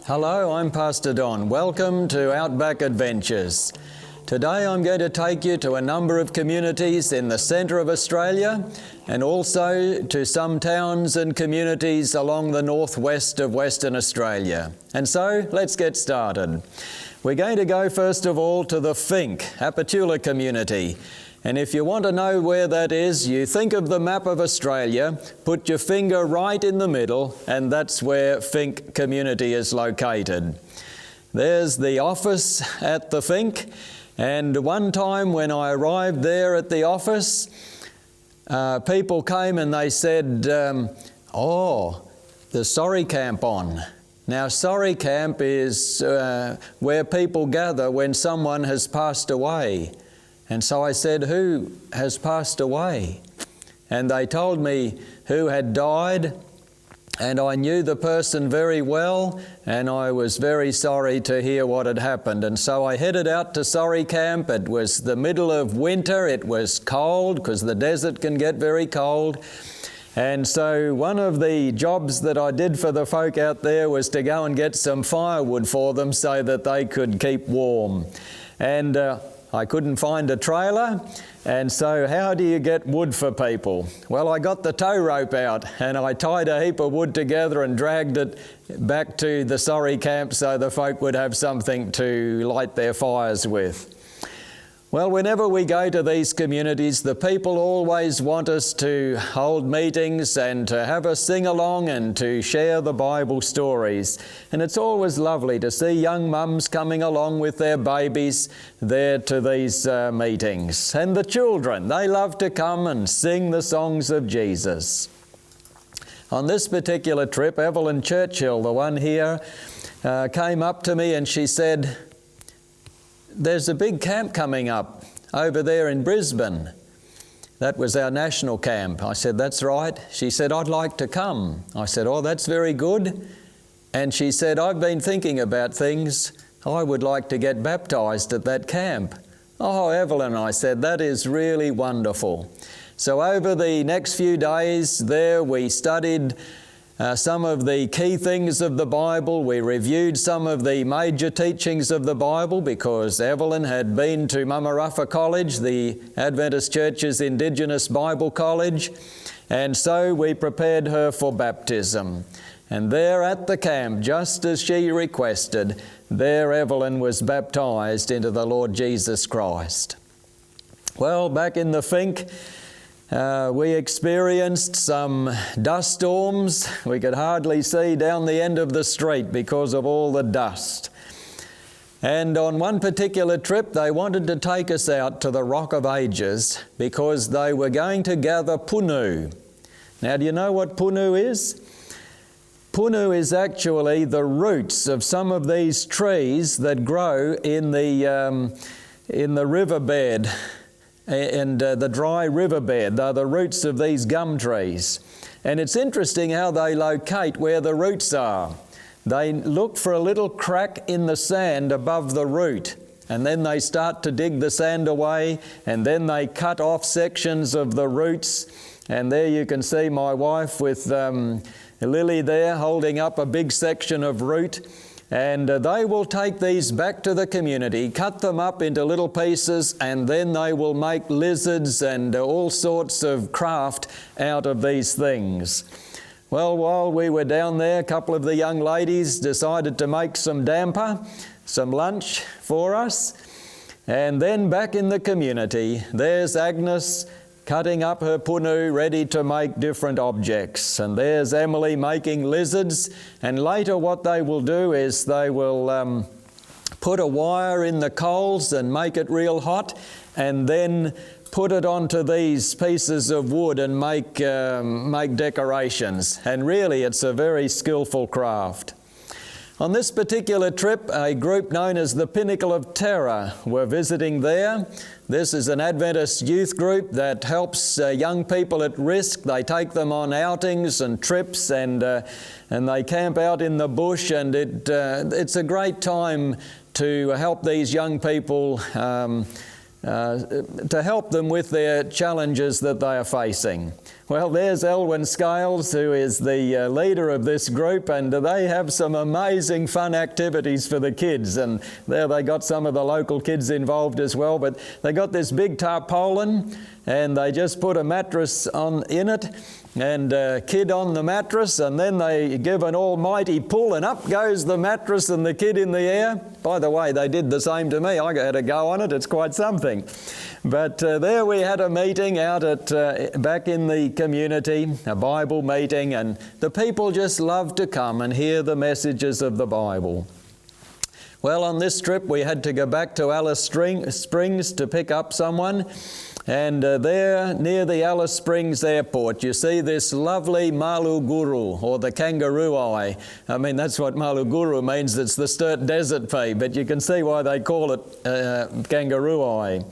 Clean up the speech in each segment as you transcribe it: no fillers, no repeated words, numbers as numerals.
Hello, I'm Pastor Don. Welcome to Outback Adventures. Today I'm going to take you to a number of communities in the centre of Australia and also to some towns and communities along the northwest of Western Australia. And so let's get started. We're going to go first of all to the Finke, Apatula community. And if you want to know where that is, you think of the map of Australia, put your finger right in the middle, and that's where Finke community is located. There's the office at the Finke, and one time when I arrived there at the office, people came and they said, "Oh, the sorry camp on." Now, sorry camp is where people gather when someone has passed away. And so I said, "Who has passed away?" And they told me who had died, and I knew the person very well, and I was very sorry to hear what had happened. And so I headed out to Sorry Camp. It was the middle of winter. It was cold because the desert can get very cold. And so one of the jobs that I did for the folk out there was to go and get some firewood for them so that they could keep warm. And I couldn't find a trailer, and so how do you get wood for people? Well, I got the tow rope out and I tied a heap of wood together and dragged it back to the Sorry camp so the folk would have something to light their fires with. Well, whenever we go to these communities, the people always want us to hold meetings and to have a sing-along and to share the Bible stories. And it's always lovely to see young mums coming along with their babies there to these meetings. And the children, they love to come and sing the songs of Jesus. On this particular trip, Evelyn Churchill, the one here, came up to me and she said, "There's a big camp coming up over there in Brisbane." That was our national camp. I said, "That's right." She said, "I'd like to come." I said, "Oh, that's very good." And she said, "I've been thinking about things. I would like to get baptized at that camp." "Oh, Evelyn," I said, "that is really wonderful." So over the next few days there, we studied some of the key things of the Bible. We reviewed some of the major teachings of the Bible because Evelyn had been to Mamaruffa College, the Adventist Church's Indigenous Bible College, and so we prepared her for baptism. And there at the camp, just as she requested, there Evelyn was baptized into the Lord Jesus Christ. Well, back in the Finke, we experienced some dust storms. We could hardly see down the end of the street because of all the dust. And on one particular trip, they wanted to take us out to the Rock of Ages because they were going to gather punu. Now, do you know what punu is? Punu is actually the roots of some of these trees that grow in the riverbed. And the dry riverbed. They're the roots of these gum trees. And it's interesting how they locate where the roots are. They look for a little crack in the sand above the root, and then they start to dig the sand away, and then they cut off sections of the roots. And there you can see my wife with Lily there holding up a big section of root. And they will take these back to the community, cut them up into little pieces, and then they will make lizards and all sorts of craft out of these things. Well, while we were down there, a couple of the young ladies decided to make some damper, some lunch for us. And then back in the community, there's Agnes cutting up her punu, ready to make different objects. And there's Emily making lizards. And later what they will do is they will put a wire in the coals and make it real hot, and then put it onto these pieces of wood and make decorations. And really it's a very skillful craft. On this particular trip, a group known as the Pinnacle of Terror were visiting there. This is an Adventist youth group that helps young people at risk. They take them on outings and trips, and they camp out in the bush, and it's a great time to help these young people, to help them with their challenges that they are facing. Well, there's Elwyn Scales, who is the leader of this group, and they have some amazing fun activities for the kids. And there they got some of the local kids involved as well. But they got this big tarpaulin, and they just put a mattress in it, and a kid on the mattress, and then they give an almighty pull, and up goes the mattress and the kid in the air. By the way, they did the same to me. I had a go on it. It's quite something. But there we had a meeting out at back in the community, a Bible meeting, and the people just loved to come and hear the messages of the Bible. Well, on this trip we had to go back to Alice Springs to pick up someone, and there near the Alice Springs airport you see this lovely Maluguru, or the kangaroo eye. I mean, that's what Maluguru means. It's the Sturt Desert Pea, but you can see why they call it kangaroo eye.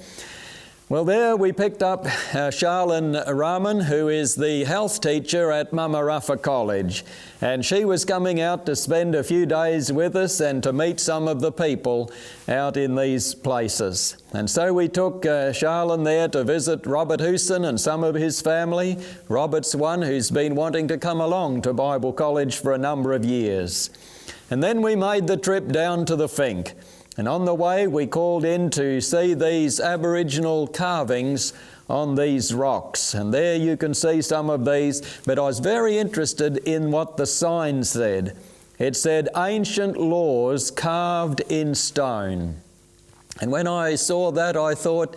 Well, there we picked up Charlene Rahman, who is the health teacher at Mama College, and she was coming out to spend a few days with us and to meet some of the people out in these places. And so we took Charlene there to visit Robert Hewson and some of his family. Robert's one who's been wanting to come along to Bible College for a number of years. And then we made the trip down to the Finke. And on the way we called in to see these Aboriginal carvings on these rocks. And there you can see some of these, but I was very interested in what the sign said. It said, "Ancient laws carved in stone." And when I saw that, I thought,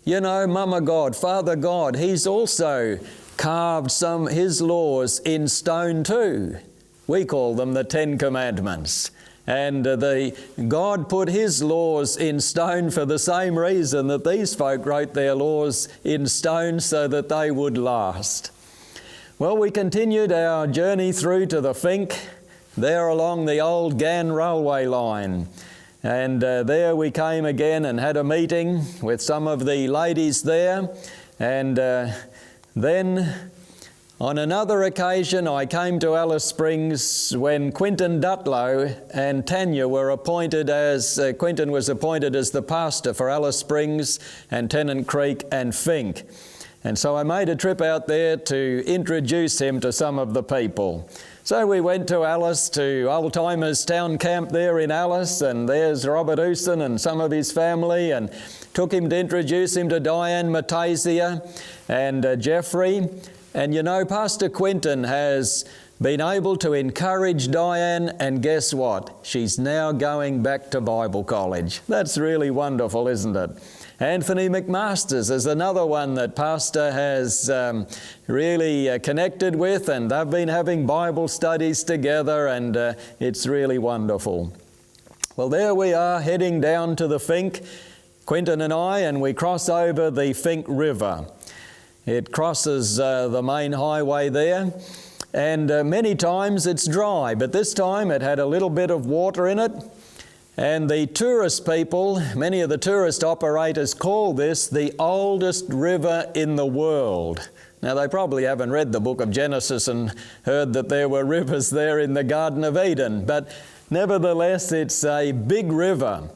you know, Mama God, Father God, He's also carved His laws in stone too. We call them the Ten Commandments. And God put His laws in stone for the same reason that these folk wrote their laws in stone, so that they would last. Well, we continued our journey through to the Finke, there along the old Ghan railway line. And there we came again and had a meeting with some of the ladies there. And then on another occasion, I came to Alice Springs when Quinton Dutlow and Tanya were appointed Quinton was appointed as the pastor for Alice Springs and Tennant Creek and Finke. And so I made a trip out there to introduce him to some of the people. So we went to Alice, to Old Timers Town Camp there in Alice, and there's Robert Hewson and some of his family, and took him to introduce him to Diane Matasia and Jeffrey. And you know, Pastor Quinton has been able to encourage Diane, and guess what? She's now going back to Bible College. That's really wonderful, isn't it? Anthony McMasters is another one that Pastor has really connected with, and they've been having Bible studies together, and it's really wonderful. Well, there we are heading down to the Finke, Quinton and I, and we cross over the Finke River. It crosses the main highway there, and many times it's dry, but this time it had a little bit of water in it. And the tourist people, many of the tourist operators, call this the oldest river in the world. Now, they probably haven't read the book of Genesis and heard that there were rivers there in the Garden of Eden, but nevertheless it's a big river.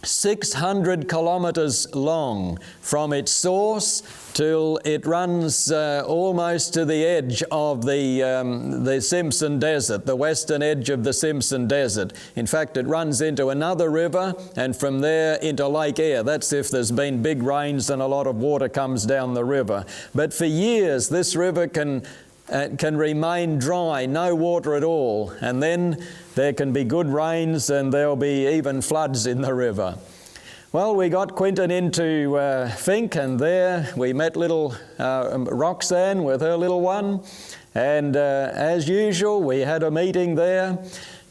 600 kilometres long from its source till it runs almost to the edge of the Simpson Desert, the western edge of the Simpson Desert. In fact, it runs into another river, and from there into Lake Eyre. That's if there's been big rains and a lot of water comes down the river. But for years this river can remain dry, no water at all, and then there can be good rains and there'll be even floods in the river. Well, we got Quinton into Finke, and there we met little Roxanne with her little one, and as usual we had a meeting there.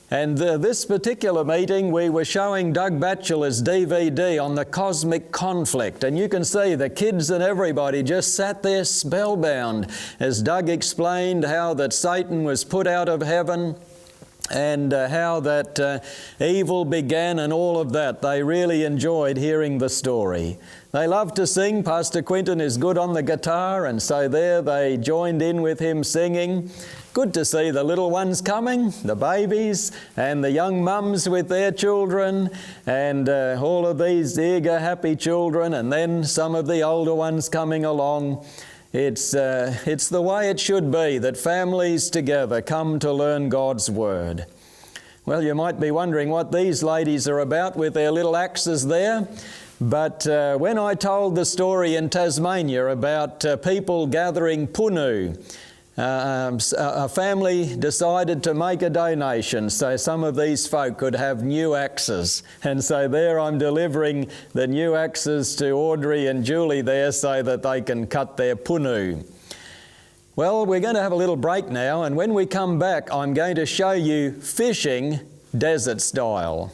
And this particular meeting, we were showing Doug Batchelor's DVD on the cosmic conflict. And you can see the kids and everybody just sat there spellbound as Doug explained how that Satan was put out of heaven and how that evil began and all of that. They really enjoyed hearing the story. They love to sing. Pastor Quinton is good on the guitar, and so there they joined in with him singing. Good to see the little ones coming, the babies and the young mums with their children, and all of these eager, happy children, and then some of the older ones coming along. It's the way it should be, that families together come to learn God's Word. Well, you might be wondering what these ladies are about with their little axes there. But when I told the story in Tasmania about people gathering punu, a family decided to make a donation so some of these folk could have new axes. And so there I'm delivering the new axes to Audrey and Julie there so that they can cut their punu. Well, we're going to have a little break now, and when we come back, I'm going to show you fishing desert style.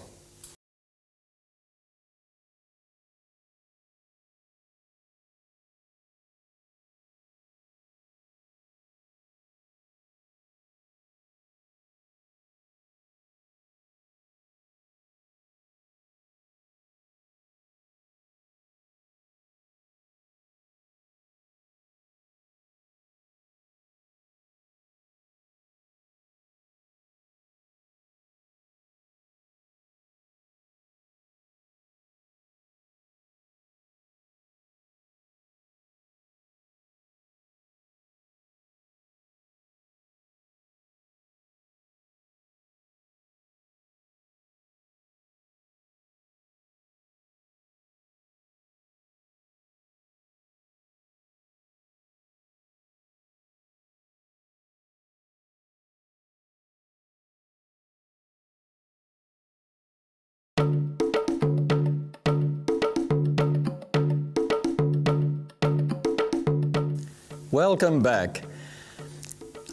Welcome back.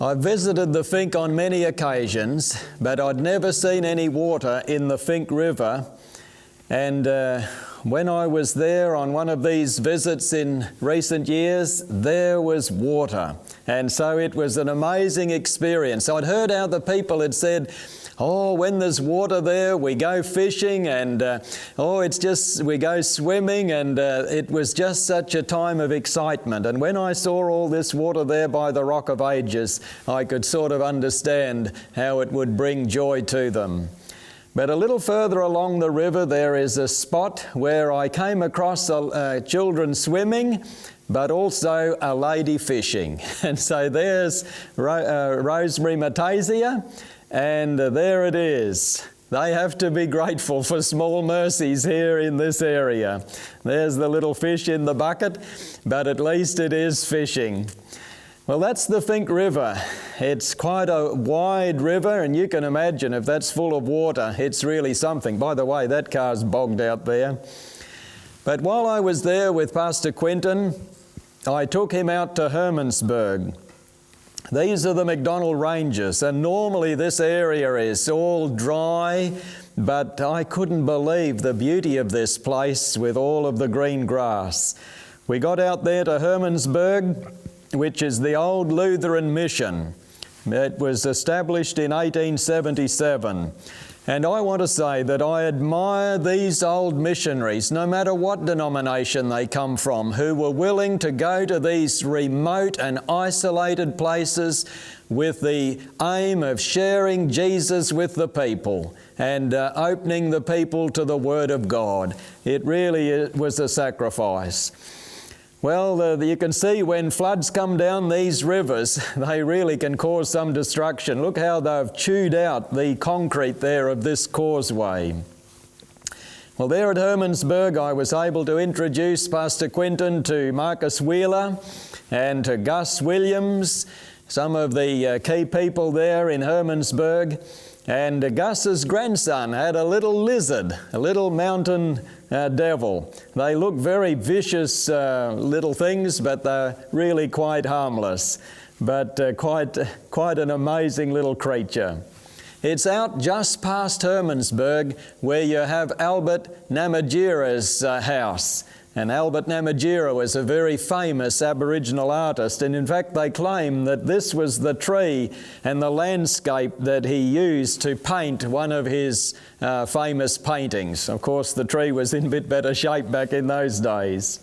I've visited the Finke on many occasions, but I'd never seen any water in the Finke River. And when I was there on one of these visits in recent years, there was water. And so it was an amazing experience. I'd heard how the people had said, oh, when there's water there, we go fishing, and we go swimming, and it was just such a time of excitement. And when I saw all this water there by the Rock of Ages, I could sort of understand how it would bring joy to them. But a little further along the river, there is a spot where I came across children swimming, but also a lady fishing. And so there's Rosemary Matasia, and there it is. They have to be grateful for small mercies here in this area. There's the little fish in the bucket, but at least it is fishing. Well, that's the Finke River. It's quite a wide river, and you can imagine if that's full of water, it's really something. By the way, that car's bogged out there. But while I was there with Pastor Quinton, I took him out to Hermansburg. These are the McDonnell Ranges, and normally this area is all dry, but I couldn't believe the beauty of this place with all of the green grass. We got out there to Hermansburg, which is the old Lutheran mission. It was established in 1877. And I want to say that I admire these old missionaries, no matter what denomination they come from, who were willing to go to these remote and isolated places with the aim of sharing Jesus with the people and opening the people to the Word of God. It really was a sacrifice. Well, you can see when floods come down these rivers, they really can cause some destruction. Look how they've chewed out the concrete there of this causeway. Well, there at Hermansburg, I was able to introduce Pastor Quinton to Marcus Wheeler and to Gus Williams, some of the key people there in Hermansburg. And Gus's grandson had a little lizard, a little mountain devil. They look very vicious little things, but they're really quite harmless. But quite an amazing little creature. It's out just past Hermansburg where you have Albert Namatjira's house. And Albert Namatjira was a very famous Aboriginal artist, and in fact they claim that this was the tree and the landscape that he used to paint one of his famous paintings. Of course, the tree was in a bit better shape back in those days.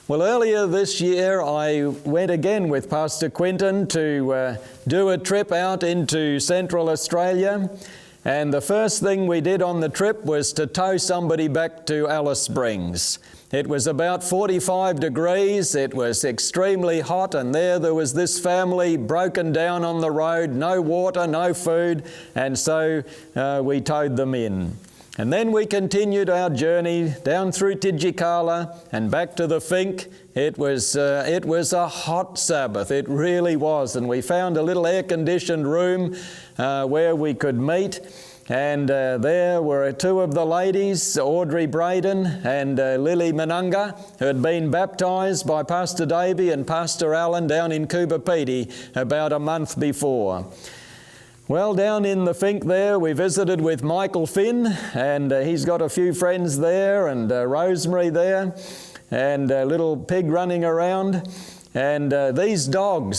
Well, earlier this year I went again with Pastor Quinton to do a trip out into Central Australia. And the first thing we did on the trip was to tow somebody back to Alice Springs. It was about 45 degrees, it was extremely hot, and there was this family broken down on the road, no water, no food, and so we towed them in. And then we continued our journey down through Tijikala and back to the Finke. It was a hot Sabbath, it really was, and we found a little air-conditioned room where we could meet. And there were two of the ladies, Audrey Braden and Lily Manunga, who had been baptised by Pastor Davey and Pastor Allen down in Coopapiti about a month before. Well, down in the Finke there, we visited with Michael Finn, and he's got a few friends there, and Rosemary there, and a little pig running around. And this dog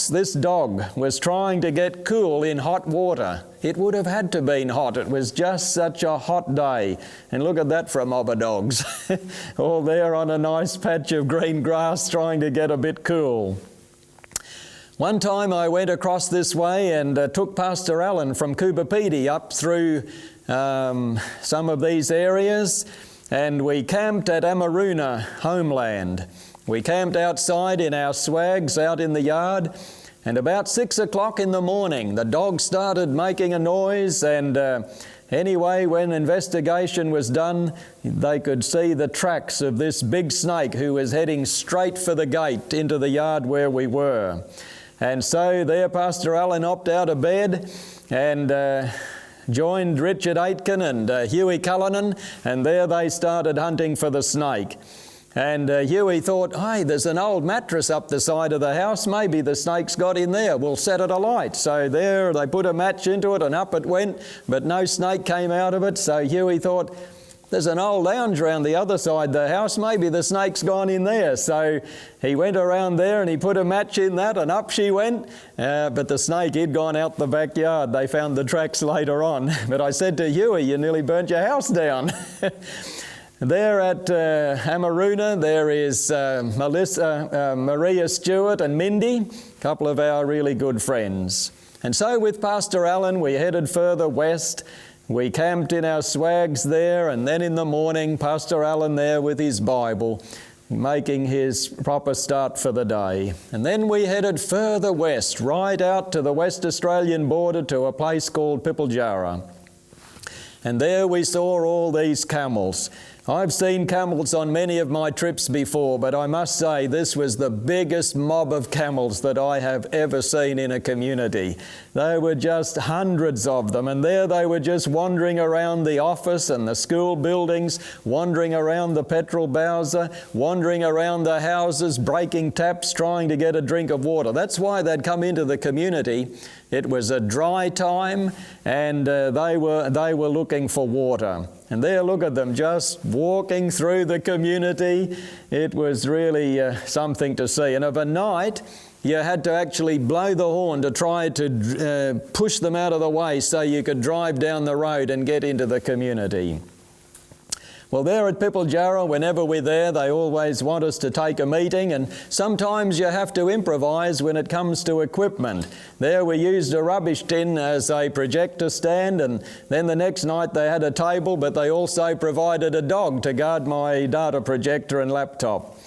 was trying to get cool in hot water. It would have had to been hot. It was just such a hot day. And look at that for a mob of dogs. All there on a nice patch of green grass trying to get a bit cool. One time I went across this way and took Pastor Allen from Coopapiti up through some of these areas, and we camped at Amaruna Homeland. We camped outside in our swags out in the yard, and about 6 o'clock in the morning the dog started making a noise, and anyway, when investigation was done, they could see the tracks of this big snake who was heading straight for the gate into the yard where we were. And so there Pastor Allen hopped out of bed and joined Richard Aitken and Huey Cullinan, and there they started hunting for the snake. And Huey thought, hey, there's an old mattress up the side of the house, maybe the snake's got in there, we'll set it alight. So there they put a match into it and up it went, but no snake came out of it. So Huey thought, there's an old lounge around the other side of the house, maybe the snake's gone in there. So he went around there and he put a match in that and up she went, but the snake had gone out the backyard. They found the tracks later on. But I said to Huey, you nearly burnt your house down. There at Amaruna, there is Maria Stewart and Mindy, a couple of our really good friends. And so with Pastor Allen, we headed further west. We camped in our swags there, and then in the morning, Pastor Allen there with his Bible, making his proper start for the day. And then we headed further west, right out to the West Australian border to a place called Pilbara. And there we saw all these camels. I've seen camels on many of my trips before, but I must say this was the biggest mob of camels that I have ever seen in a community. There were just hundreds of them, and there they were just wandering around the office and the school buildings, wandering around the petrol bowser, wandering around the houses, breaking taps, trying to get a drink of water. That's why they'd come into the community. It was a dry time, and they were looking for water. And there, look at them, just walking through the community. It was really something to see. And of a night, you had to actually blow the horn to try to push them out of the way so you could drive down the road and get into the community. Well, there at Pilbara, whenever we're there, they always want us to take a meeting, and sometimes you have to improvise when it comes to equipment. There we used a rubbish tin as a projector stand, and then the next night they had a table, but they also provided a dog to guard my data projector and laptop.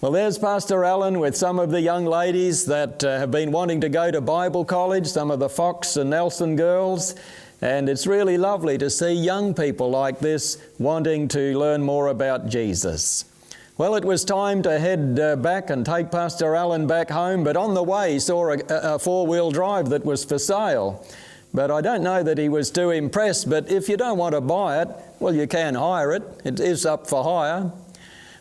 Well, there's Pastor Allen with some of the young ladies that have been wanting to go to Bible college, some of the Fox and Nelson girls. And it's really lovely to see young people like this wanting to learn more about Jesus. Well, it was time to head back and take Pastor Allen back home, but on the way he saw a four-wheel drive that was for sale. But I don't know that he was too impressed, but if you don't want to buy it, well, you can hire it. It is up for hire.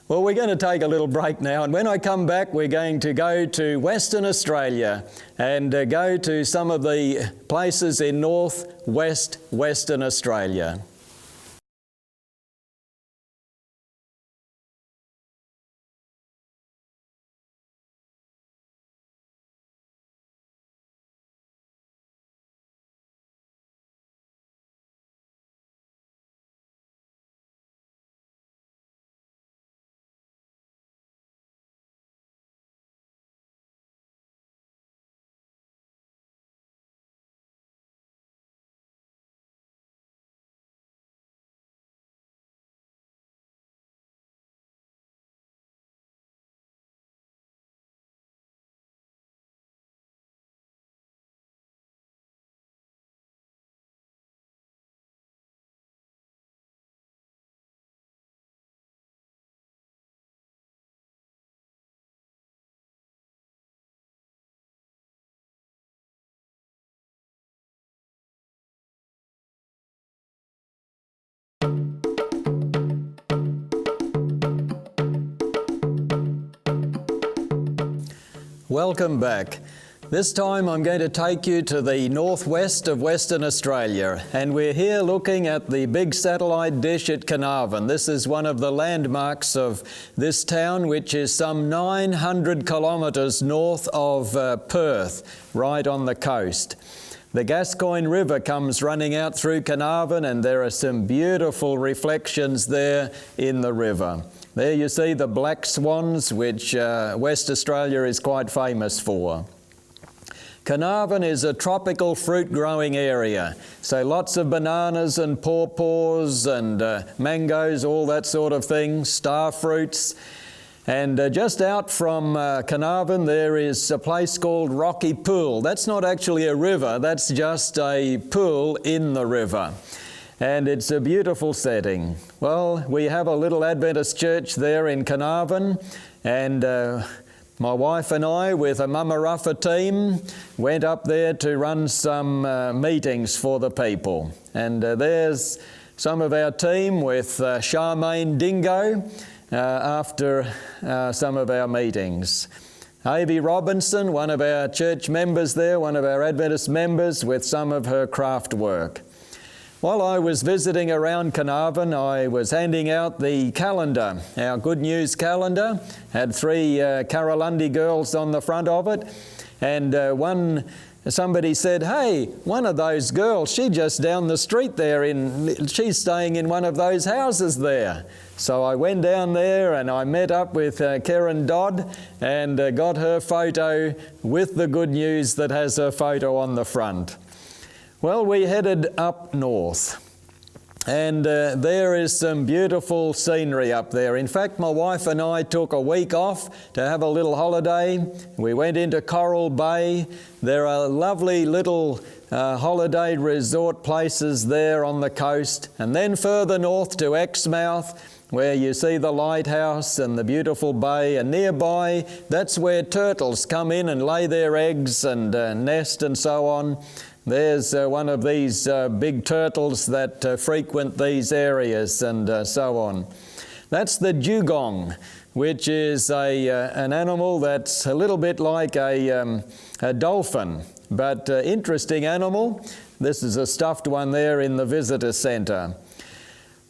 Well, we're going to take a little break now, and when I come back, we're going to go to Western Australia and go to some of the places in northwest Western Australia. Welcome back. This time I'm going to take you to the northwest of Western Australia, and we're here looking at the big satellite dish at Carnarvon. This is one of the landmarks of this town, which is some 900 kilometres north of Perth, right on the coast. The Gascoyne River comes running out through Carnarvon, and there are some beautiful reflections there in the river. There you see the black swans, which West Australia is quite famous for. Carnarvon is a tropical fruit-growing area, so lots of bananas and pawpaws and mangoes, all that sort of thing, star fruits. And just out from Carnarvon there is a place called Rocky Pool. That's not actually a river, that's just a pool in the river. And it's a beautiful setting. Well, we have a little Adventist church there in Carnarvon, and my wife and I, with a Mama Ruffa team, went up there to run some meetings for the people. And there's some of our team with Charmaine Dingo after some of our meetings. Avie Robinson, one of our church members there, one of our Adventist members, with some of her craft work. While I was visiting around Carnarvon, I was handing out the calendar, our Good News calendar. Had 3 Carolundy girls on the front of it, and somebody said, "Hey, one of those girls, she's just down the street there, she's staying in one of those houses there." So I went down there and I met up with Karen Dodd and got her photo with the Good News that has her photo on the front. Well, we headed up north, and there is some beautiful scenery up there. In fact, my wife and I took a week off to have a little holiday. We went into Coral Bay. There are lovely little holiday resort places there on the coast, and then further north to Exmouth, where you see the lighthouse and the beautiful bay, and nearby that's where turtles come in and lay their eggs and nest and so on. There's one of these big turtles that frequent these areas and so on. That's the dugong, which is an animal that's a little bit like a dolphin, but interesting animal. This is a stuffed one there in the visitor centre.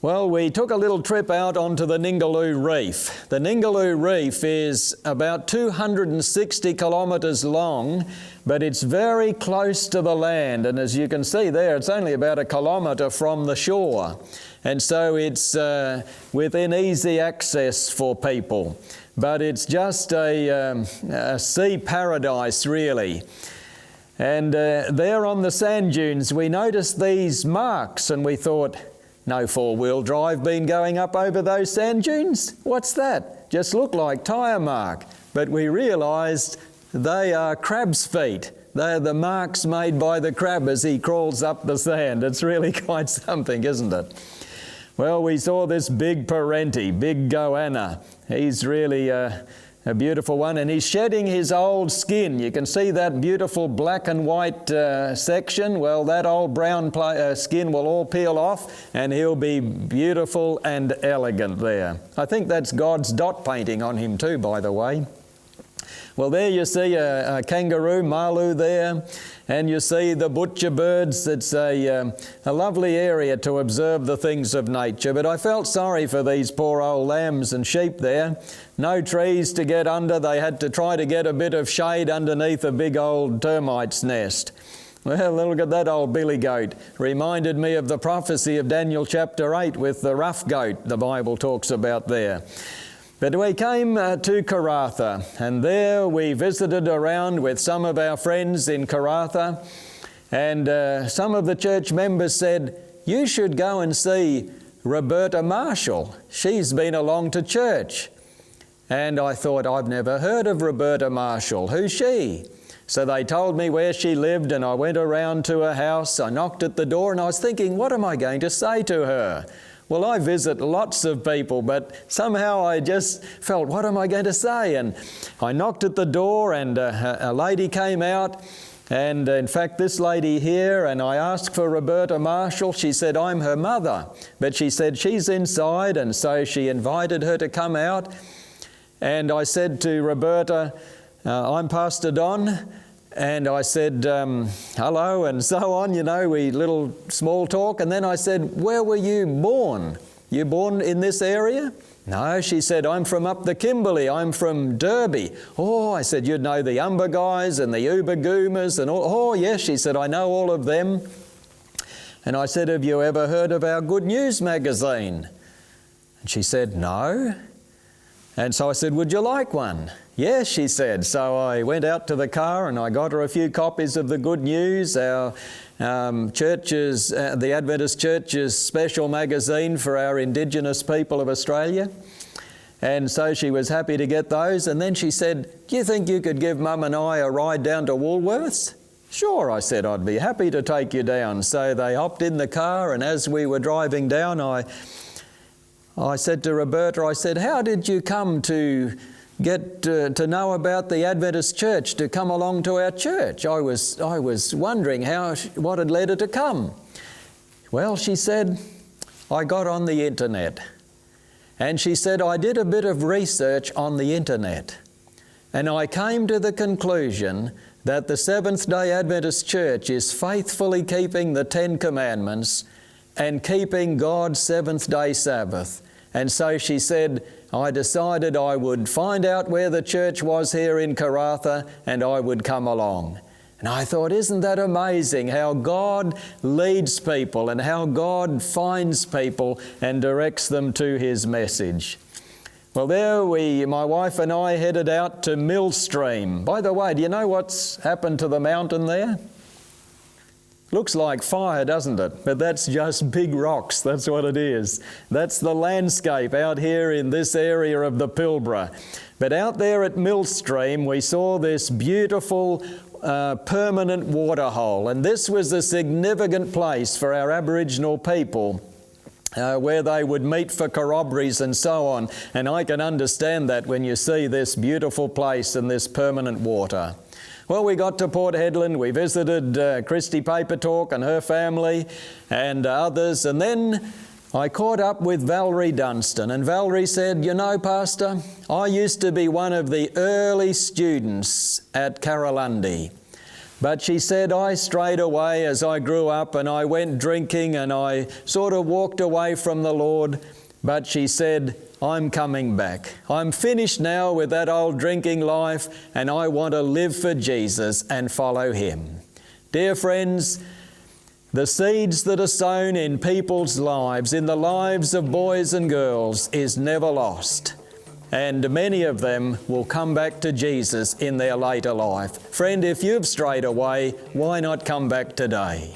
Well, we took a little trip out onto the Ningaloo Reef. The Ningaloo Reef is about 260 kilometres long, but it's very close to the land, and as you can see there, it's only about 1 kilometre from the shore, and so it's within easy access for people. But it's just a sea paradise, really. And there on the sand dunes we noticed these marks, and we thought, no 4-wheel drive been going up over those sand dunes? What's that? Just look like tyre mark. But we realised they are crab's feet. They're the marks made by the crab as he crawls up the sand. It's really quite something, isn't it? Well, we saw this big parenti, big goanna. He's really a beautiful one, and he's shedding his old skin. You can see that beautiful black and white section. Well, that old brown skin will all peel off, and he'll be beautiful and elegant there. I think that's God's dot painting on him too, by the way. Well, there you see a kangaroo, Malu there, and you see the butcher birds. It's a lovely area to observe the things of nature, but I felt sorry for these poor old lambs and sheep there. No trees to get under. They had to try to get a bit of shade underneath a big old termite's nest. Well, look at that old billy goat. Reminded me of the prophecy of Daniel chapter 8 with the rough goat the Bible talks about there. But we came to Karratha, and there we visited around with some of our friends in Karratha, and some of the church members said, "You should go and see Roberta Marshall. She's been along to church." And I thought, I've never heard of Roberta Marshall. Who's she? So they told me where she lived, and I went around to her house. I knocked at the door, and I was thinking, what am I going to say to her? Well, I visit lots of people, but somehow I just felt, what am I going to say? And I knocked at the door, and a lady came out, and in fact this lady here, and I asked for Roberta Marshall. She said, I'm her mother, but she said she's inside, and so she invited her to come out. And I said to Roberta, I'm Pastor Don. And I said, hello, and so on, we little small talk. And then I said, where were you born? You born in this area? No, she said, I'm from up the Kimberley. I'm from Derby. Oh, I said, you'd know the Umber guys and the Uber Goomers and all. Oh, yes, she said, I know all of them. And I said, have you ever heard of our Good News magazine? And she said, no. And so I said, would you like one? Yes, she said. So I went out to the car and I got her a few copies of the Good News, our church's, the Adventist Church's special magazine for our Indigenous people of Australia. And so she was happy to get those. And then she said, do you think you could give Mum and I a ride down to Woolworths? Sure, I said, I'd be happy to take you down. So they hopped in the car, and as we were driving down, I said to Roberta, I said, how did you come to get to know about the Adventist Church, to come along to our church? I was wondering what had led her to come. Well, she said, I got on the internet. And she said, I did a bit of research on the internet. And I came to the conclusion that the Seventh-day Adventist Church is faithfully keeping the Ten Commandments and keeping God's seventh-day Sabbath. And so she said, I decided I would find out where the church was here in Karratha and I would come along. And I thought, isn't that amazing how God leads people and how God finds people and directs them to His message. Well, there my wife and I headed out to Millstream. By the way, do you know what's happened to the mountain there? Looks like fire, doesn't it? But that's just big rocks, that's what it is. That's the landscape out here in this area of the Pilbara. But out there at Millstream, we saw this beautiful permanent waterhole. And this was a significant place for our Aboriginal people. Where they would meet for corroborees and so on. And I can understand that when you see this beautiful place and this permanent water. Well, we got to Port Hedland, we visited Christy Papertalk and her family and others, and then I caught up with Valerie Dunstan, and Valerie said, you know, Pastor, I used to be one of the early students at Karralundi. But she said, I strayed away as I grew up and I went drinking and I sort of walked away from the Lord. But she said, I'm coming back. I'm finished now with that old drinking life and I want to live for Jesus and follow Him. Dear friends, the seeds that are sown in people's lives, in the lives of boys and girls, is never lost. And many of them will come back to Jesus in their later life. Friend, if you've strayed away, why not come back today?